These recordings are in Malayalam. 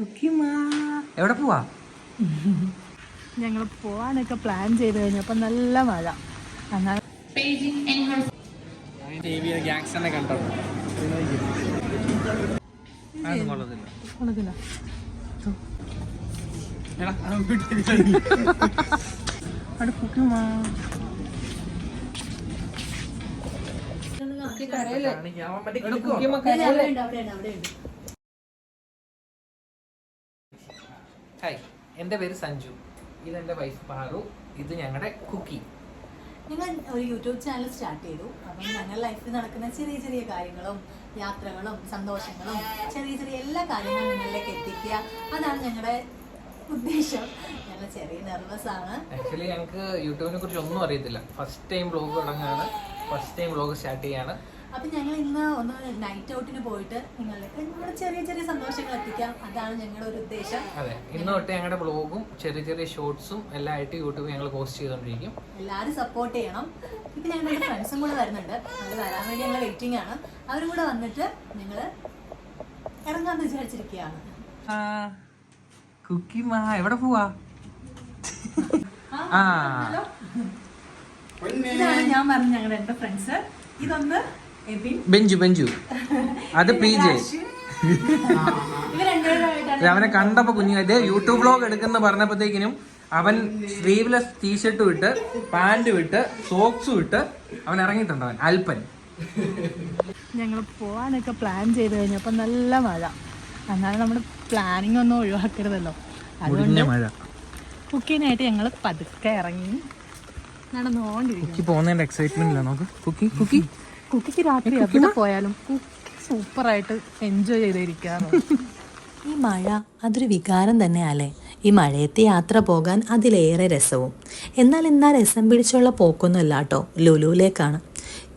കുക്കിമാ എവിടെ പോവാ? ഞങ്ങൾ പോവാനൊക്കെ പ്ലാൻ ചെയ്ത് കഴിഞ്ഞപ്പോൾ നല്ല മഴ. എന്നാൽ കുക്കിമാ ഹായ്, എൻ്റെ പേര് സഞ്ജു. ഇതെൻ്റെ വൈഫ് പാറു. ഇത് ഞങ്ങളുടെ കുക്കി. ഞങ്ങൾ ഒരു യൂട്യൂബ് ചാനൽ സ്റ്റാർട്ട് ചെയ്തു. അപ്പം ഞങ്ങളുടെ ലൈഫിൽ നടക്കുന്ന ചെറിയ ചെറിയ കാര്യങ്ങളും യാത്രകളും സന്തോഷങ്ങളും ചെറിയ ചെറിയ എല്ലാ കാര്യങ്ങളും നിങ്ങളിലേക്ക് എത്തിക്കുക, അതാണ് ഞങ്ങളുടെ ഉദ്ദേശം. ഞങ്ങൾ ചെറിയ നെർവസ് ആണ്. ആക്ച്വലി ഞങ്ങൾക്ക് യൂട്യൂബിനെ കുറിച്ച് ഒന്നും അറിയത്തില്ല. ഫസ്റ്റ് ടൈം വ്ളോഗ് തുടങ്ങുകയാണ്, ഫസ്റ്റ് ടൈം വ്ളോഗ് സ്റ്റാർട്ട് ചെയ്യാണ്. അപ്പം ഞങ്ങൾ ഇന്ന് ഒന്ന് നൈറ്റ് ഔട്ടിന് പോയിട്ട് നിങ്ങളിലേക്ക് നമ്മുടെ ചെറിയ ചെറിയ സന്തോഷങ്ങൾ എത്തിക്കാം, അതാണ് ഞങ്ങളുടെ ഒരു ഉദ്ദേശം. അതെ, ഇന്ന് തൊട്ട് ഞങ്ങളുടെ വ്ളോഗും ചെറിയ ചെറിയ ഷോർട്സും എല്ലാം ആയിട്ട് യൂട്യൂബ് ഞങ്ങൾ പോസ്റ്റ് ചെയ്തുകൊണ്ടിരിക്കും. എല്ലാവരും സപ്പോർട്ട് ചെയ്യണം. ഇപ്പം ഞങ്ങളുടെ ഫ്രണ്ട്സും കൂടെ വരുന്നുണ്ട്. അവർ വരാൻ വേണ്ടി ഞങ്ങൾ വെയിറ്റിംഗ് ആണ്. അവരും കൂടെ വന്നിട്ട് ഞങ്ങൾ ഇറങ്ങാമെന്ന് വിചാരിച്ചിരിക്കുകയാണ്. കുക്കിമാ എവിടെ പോവാ? ഇതാണ് ഞാൻ പറഞ്ഞ ഞങ്ങളുടെ എൻ്റെ ഫ്രണ്ട്സ്. ഇതൊന്ന് ബെഞ്ചു, അത് PJ. അവനെ കണ്ടപ്പോ കുഞ്ഞായിട്ട് യൂട്യൂബ് വ്ളോഗ് എടുക്കുന്ന പറഞ്ഞപ്പോഴത്തേക്കിനും അവൻ സ്ലീവ്ലെസ് ടീഷർട്ട് വിട്ട് പാന്റ് വിട്ട് സോക്സ് വിട്ട് അവൻ ഇറങ്ങിയിട്ടുണ്ട്. അവൻ അൽപ്പൻ. ഞങ്ങൾ പോവാനൊക്കെ പ്ലാൻ ചെയ്ത് കഴിഞ്ഞപ്പോൾ നല്ല മഴ. എന്നാലും നമ്മുടെ പ്ലാനിങ് ഒന്നും ഒഴിവാക്കരുതല്ലോ. അതുകൊണ്ട് മഴ കുക്കിനായിട്ട് ഞങ്ങൾ പതുക്കെ ഇറങ്ങി നടന്നുകൊണ്ടിരിക്കും. പോകുന്നതിന്റെ എക്സൈറ്റ്മെന്റ് ഇല്ല നോക്ക്. കുക്കിക്ക് രാത്രി എവിടെ പോയാലും സൂപ്പറായിട്ട് എൻജോയ് ചെയ്തിരിക്കാറ്. ഈ മഴ അതൊരു വികാരം തന്നെയല്ലേ. ഈ മഴയത്തെ യാത്ര പോകാൻ അതിലേറെ രസവും. എന്നാൽ രസം പിടിച്ചുള്ള പോക്കൊന്നുമല്ല കേട്ടോ, ലുലുവിലേക്കാണ്.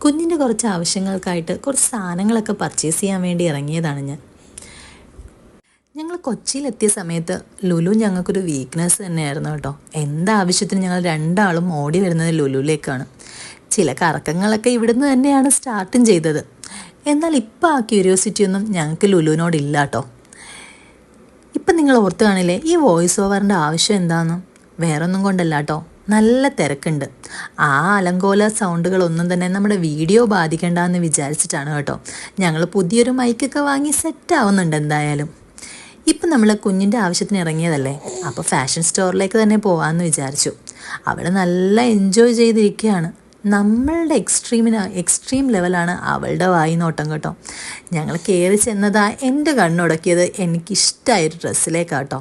കുഞ്ഞിൻ്റെ കുറച്ച് ആവശ്യങ്ങൾക്കായിട്ട് കുറച്ച് സാധനങ്ങളൊക്കെ പർച്ചേസ് ചെയ്യാൻ വേണ്ടി ഇറങ്ങിയതാണ് ഞാൻ. ഞങ്ങൾ കൊച്ചിയിലെത്തിയ സമയത്ത് ലുലു ഞങ്ങൾക്കൊരു വീക്ക്നെസ് തന്നെയായിരുന്നു കേട്ടോ. എന്താവശ്യത്തിന് ഞങ്ങൾ രണ്ടാളും ഓടി വരുന്നത് ലുലുവിലേക്കാണ്. ചില കറക്കങ്ങളൊക്കെ ഇവിടുന്ന് തന്നെയാണ് സ്റ്റാർട്ടും ചെയ്തത്. എന്നാൽ ഇപ്പം ആ ക്യൂരിയോസിറ്റി ഒന്നും ഞങ്ങൾക്ക് ലുലുവിനോടില്ല കേട്ടോ. ഇപ്പം നിങ്ങൾ ഓർത്ത് കാണില്ലേ ഈ വോയിസ് ഓവറിൻ്റെ ആവശ്യം എന്താണെന്ന്? വേറൊന്നും കൊണ്ടല്ല കേട്ടോ, നല്ല തിരക്കുണ്ട്. ആ അലങ്കോല സൗണ്ടുകളൊന്നും തന്നെ നമ്മുടെ വീഡിയോ ബാധിക്കണ്ടെന്ന് വിചാരിച്ചിട്ടാണ് കേട്ടോ. ഞങ്ങൾ പുതിയൊരു മൈക്കൊക്കെ വാങ്ങി സെറ്റാവുന്നുണ്ട് എന്തായാലും. ഇപ്പം നമ്മൾ കുഞ്ഞിൻ്റെ ആവശ്യത്തിന് ഇറങ്ങിയതല്ലേ, അപ്പോൾ ഫാഷൻ സ്റ്റോറിലേക്ക് തന്നെ പോകാമെന്ന് വിചാരിച്ചു. അവൾ നല്ല എൻജോയ് ചെയ്തിരിക്കുകയാണ്. നമ്മളുടെ എക്സ്ട്രീം ലെവലാണ് അവളുടെ വായി നോട്ടം കേട്ടോ. ഞങ്ങൾ കയറി ചെന്നതാ എൻ്റെ കണ്ണുടക്കിയത് എനിക്കിഷ്ടമായൊരു ഡ്രസ്സിലേക്കാട്ടോ.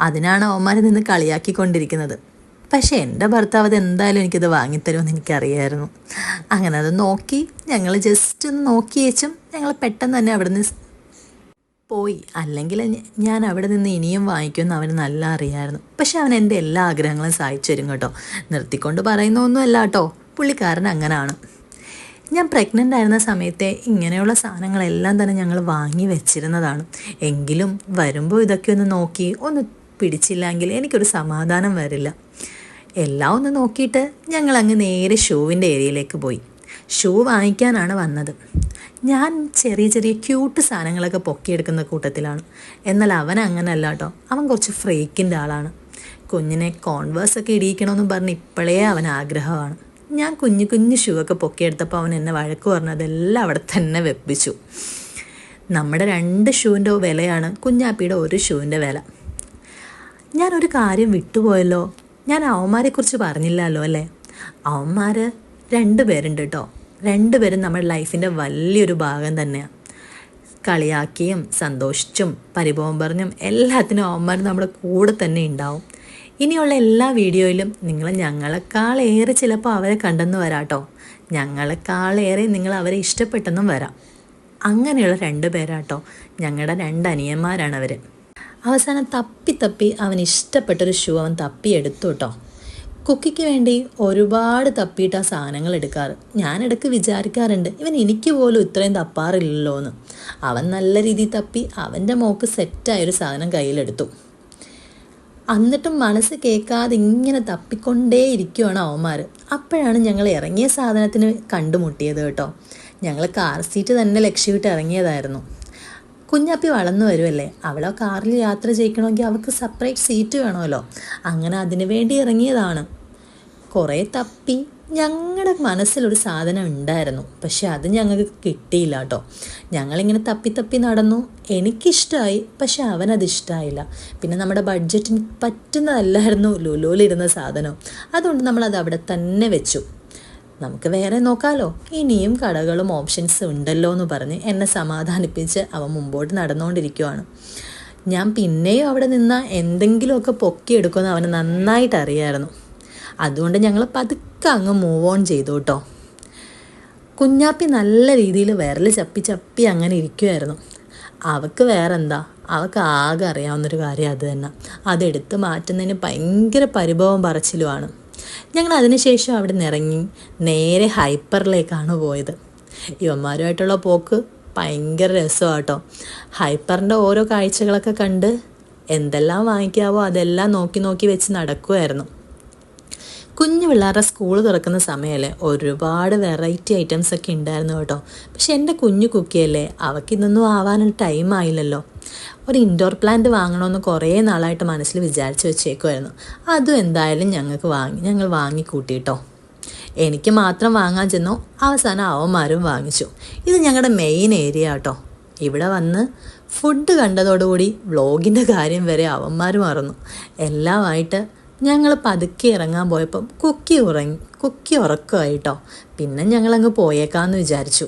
അതിനാണ് അവന്മാർ നിന്ന് കളിയാക്കിക്കൊണ്ടിരിക്കുന്നത്. പക്ഷേ എൻ്റെ ഭർത്താവ് അത് എന്തായാലും എനിക്കത് വാങ്ങിത്തരുമെന്ന് എനിക്കറിയായിരുന്നു. അങ്ങനെ അത് നോക്കി ഞങ്ങൾ ജസ്റ്റ് ഒന്ന് നോക്കിയേച്ചും ഞങ്ങൾ പെട്ടെന്ന് തന്നെ അവിടെ നിന്ന് പോയി. അല്ലെങ്കിൽ ഞാൻ അവിടെ നിന്ന് ഇനിയും വാങ്ങിക്കുമെന്ന് അവന് നല്ല അറിയാമായിരുന്നു. പക്ഷെ അവൻ എൻ്റെ എല്ലാ ആഗ്രഹങ്ങളും സഹായിച്ചു തരും കേട്ടോ. നിർത്തിക്കൊണ്ട് പറയുന്നൊന്നുമല്ല കേട്ടോ, പുള്ളിക്കാരൻ അങ്ങനെയാണ്. ഞാൻ പ്രഗ്നൻ്റ് ആയിരുന്ന സമയത്തെ ഇങ്ങനെയുള്ള സാധനങ്ങളെല്ലാം തന്നെ ഞങ്ങൾ വാങ്ങി വെച്ചിരുന്നതാണ്. എങ്കിലും വരുമ്പോൾ ഇതൊക്കെ ഒന്ന് നോക്കി ഒന്ന് പിടിച്ചില്ലെങ്കിൽ എനിക്കൊരു സമാധാനം വരില്ല. എല്ലാം ഒന്ന് നോക്കിയിട്ട് ഞങ്ങൾ അങ്ങ് നേരെ ഷൂവിൻ്റെ ഏരിയയിലേക്ക് പോയി. ഷൂ വാങ്ങിക്കാനാണ് വന്നത്. ഞാൻ ചെറിയ ചെറിയ ക്യൂട്ട് സാധനങ്ങളൊക്കെ പൊക്കിയെടുക്കുന്ന കൂട്ടത്തിലാണ്. എന്നാൽ അവൻ അങ്ങനെയല്ല കേട്ടോ, അവൻ കുറച്ച് ഫ്രീക്കിൻ്റെ ആളാണ്. കുഞ്ഞിനെ കോൺവേഴ്സൊക്കെ ഇടിയിക്കണമെന്ന് പറഞ്ഞ് ഇപ്പോഴേ അവൻ ആഗ്രഹമാണ്. ഞാൻ കുഞ്ഞു ഷൂ ഒക്കെ പൊക്കിയെടുത്തപ്പോൾ അവൻ എന്നെ വഴക്ക് പറഞ്ഞ് അതെല്ലാം അവിടെ തന്നെ വെപ്പിച്ചു. നമ്മുടെ 2 ഷൂവിൻ്റെ വിലയാണ് കുഞ്ഞാപ്പിയുടെ ഒരു ഷൂവിൻ്റെ വില. ഞാനൊരു കാര്യം വിട്ടുപോയല്ലോ, ഞാൻ അവന്മാരെക്കുറിച്ച് പറഞ്ഞില്ലല്ലോ അല്ലേ. അവന്മാർ 2 പേരുണ്ട് കേട്ടോ. 2 പേരും നമ്മുടെ ലൈഫിൻ്റെ വലിയൊരു ഭാഗം തന്നെയാണ്. കളിയാക്കിയും സന്തോഷിച്ചും പരിഭവം പറഞ്ഞും എല്ലാത്തിനും അവന്മാർ നമ്മുടെ കൂടെ തന്നെ ഉണ്ടാവും. ഇനിയുള്ള എല്ലാ വീഡിയോയിലും നിങ്ങൾ ഞങ്ങളെക്കാളേറെ ചിലപ്പോൾ അവരെ കണ്ടെന്ന് വരാം കേട്ടോ. ഞങ്ങളെക്കാളേറെ നിങ്ങൾ അവരെ ഇഷ്ടപ്പെട്ടെന്നും വരാം. അങ്ങനെയുള്ള 2 പേരാട്ടോ, ഞങ്ങളുടെ 2 അനിയന്മാരാണ് അവർ. അവസാനം തപ്പി അവൻ ഇഷ്ടപ്പെട്ടൊരു ഷൂ അവൻ തപ്പിയെടുത്തു കേട്ടോ. കുക്കിക്ക് വേണ്ടി ഒരുപാട് തപ്പിയിട്ട് ആ സാധനങ്ങൾ എടുക്കാറ്. ഞാനിടയ്ക്ക് വിചാരിക്കാറുണ്ട് ഇവൻ എനിക്ക് പോലും ഇത്രയും തപ്പാറില്ലല്ലോ എന്ന്. അവൻ നല്ല രീതിയിൽ തപ്പി അവൻ്റെ മോക്ക് സെറ്റായൊരു സാധനം കയ്യിലെടുത്തു. എന്നിട്ടും മനസ്സ് കേൾക്കാതെ ഇങ്ങനെ തപ്പിക്കൊണ്ടേ ഇരിക്കുവാണ് അവന്മാർ. അപ്പോഴാണ് ഞങ്ങൾ ഇറങ്ങിയ സാധനത്തിന് കണ്ടുമുട്ടിയത് കേട്ടോ. ഞങ്ങൾ കാർ സീറ്റ് തന്നെ ലക്ഷ്യമിട്ട് ഇറങ്ങിയതായിരുന്നു. കുഞ്ഞാപ്പി വളർന്നു വരുമല്ലേ, അവളെ കാറിൽ യാത്ര ചെയ്യിക്കണമെങ്കിൽ അവൾക്ക് സെപ്പറേറ്റ് സീറ്റ് വേണമല്ലോ. അങ്ങനെ അതിനു വേണ്ടി ഇറങ്ങിയതാണ്. കുറേ തപ്പി ഞങ്ങളുടെ മനസ്സിലൊരു സാധനം ഉണ്ടായിരുന്നു, പക്ഷെ അത് ഞങ്ങൾക്ക് കിട്ടിയില്ല കേട്ടോ. ഞങ്ങളിങ്ങനെ തപ്പി തപ്പി നടന്നു. എനിക്കിഷ്ടമായി, പക്ഷെ അവനതിഷ്ടമായില്ല. പിന്നെ നമ്മുടെ ബഡ്ജറ്റിന് പറ്റുന്നതല്ലായിരുന്നു ലുലുവിലിരുന്ന സാധനം. അതുകൊണ്ട് നമ്മളത് അവിടെ തന്നെ വെച്ചു. നമുക്ക് വേറെ നോക്കാമല്ലോ, ഇനിയും കടകളും ഓപ്ഷൻസ് ഉണ്ടല്ലോ എന്ന് പറഞ്ഞ് എന്നെ സമാധാനിപ്പിച്ച് അവൻ മുമ്പോട്ട് നടന്നുകൊണ്ടിരിക്കുവാണ്. ഞാൻ പിന്നെയും അവിടെ നിന്നാൽ എന്തെങ്കിലുമൊക്കെ പൊക്കിയെടുക്കുമെന്ന് അവന് നന്നായിട്ട് അറിയാമായിരുന്നു. അതുകൊണ്ട് ഞങ്ങൾ പതുക്കെ അങ്ങ് മൂവ് ഓൺ ചെയ്തു കേട്ടോ. കുഞ്ഞാപ്പി നല്ല രീതിയിൽ വിരൽ ചപ്പി ചപ്പി അങ്ങനെ ഇരിക്കുമായിരുന്നു. അവൾക്ക് വേറെന്താ, അവൾക്ക് ആകെ അറിയാവുന്നൊരു കാര്യം അത് തന്നെ. അതെടുത്ത് മാറ്റുന്നതിന് ഭയങ്കര പരിഭവം പറച്ചിലുമാണ്. ഞങ്ങൾ അതിനുശേഷം അവിടെ നിന്ന് ഇറങ്ങി നേരെ ഹൈപ്പറിലേക്കാണ് പോയത്. ഇവന്മാരുമായിട്ടുള്ള പോക്ക് ഭയങ്കര രസമാണ് കേട്ടോ. ഹൈപ്പറിൻ്റെ ഓരോ കാഴ്ചകളൊക്കെ കണ്ട് എന്തെല്ലാം വാങ്ങിക്കാവോ അതെല്ലാം നോക്കി നോക്കി വെച്ച് നടക്കുമായിരുന്നു. കുഞ്ഞു പിള്ളേരുടെ സ്കൂൾ തുറക്കുന്ന സമയമല്ലേ, ഒരുപാട് വെറൈറ്റി ഐറ്റംസ് ഒക്കെ ഉണ്ടായിരുന്നു കേട്ടോ. പക്ഷെ എൻ്റെ കുഞ്ഞു കുക്കിയല്ലേ, അവൾക്കിതൊന്നും ആവാനുള്ള ടൈം ആയില്ലല്ലോ. ഒരു ഇൻഡോർ പ്ലാന്റ് വാങ്ങണമെന്ന് കുറേ നാളായിട്ട് മനസ്സിൽ വിചാരിച്ച് വെച്ചേക്കുമായിരുന്നു. അതും എന്തായാലും ഞങ്ങൾ വാങ്ങിക്കൂട്ടിട്ടോ. എനിക്ക് മാത്രം വാങ്ങാൻ ചെന്നു, അവസാനം അവന്മാരും വാങ്ങിച്ചു. ഇത് ഞങ്ങളുടെ മെയിൻ ഏരിയ കേട്ടോ. ഇവിടെ വന്ന് ഫുഡ് കണ്ടതോടുകൂടി വ്ളോഗിൻ്റെ കാര്യം വരെ അവന്മാർ മറന്നു. എല്ലാമായിട്ട് ഞങ്ങൾ പതുക്കെ ഇറങ്ങാൻ പോയപ്പം കുക്കി ഉറക്കമായിട്ടോ. പിന്നെ ഞങ്ങളങ്ങ് പോയേക്കാമെന്ന് വിചാരിച്ചു.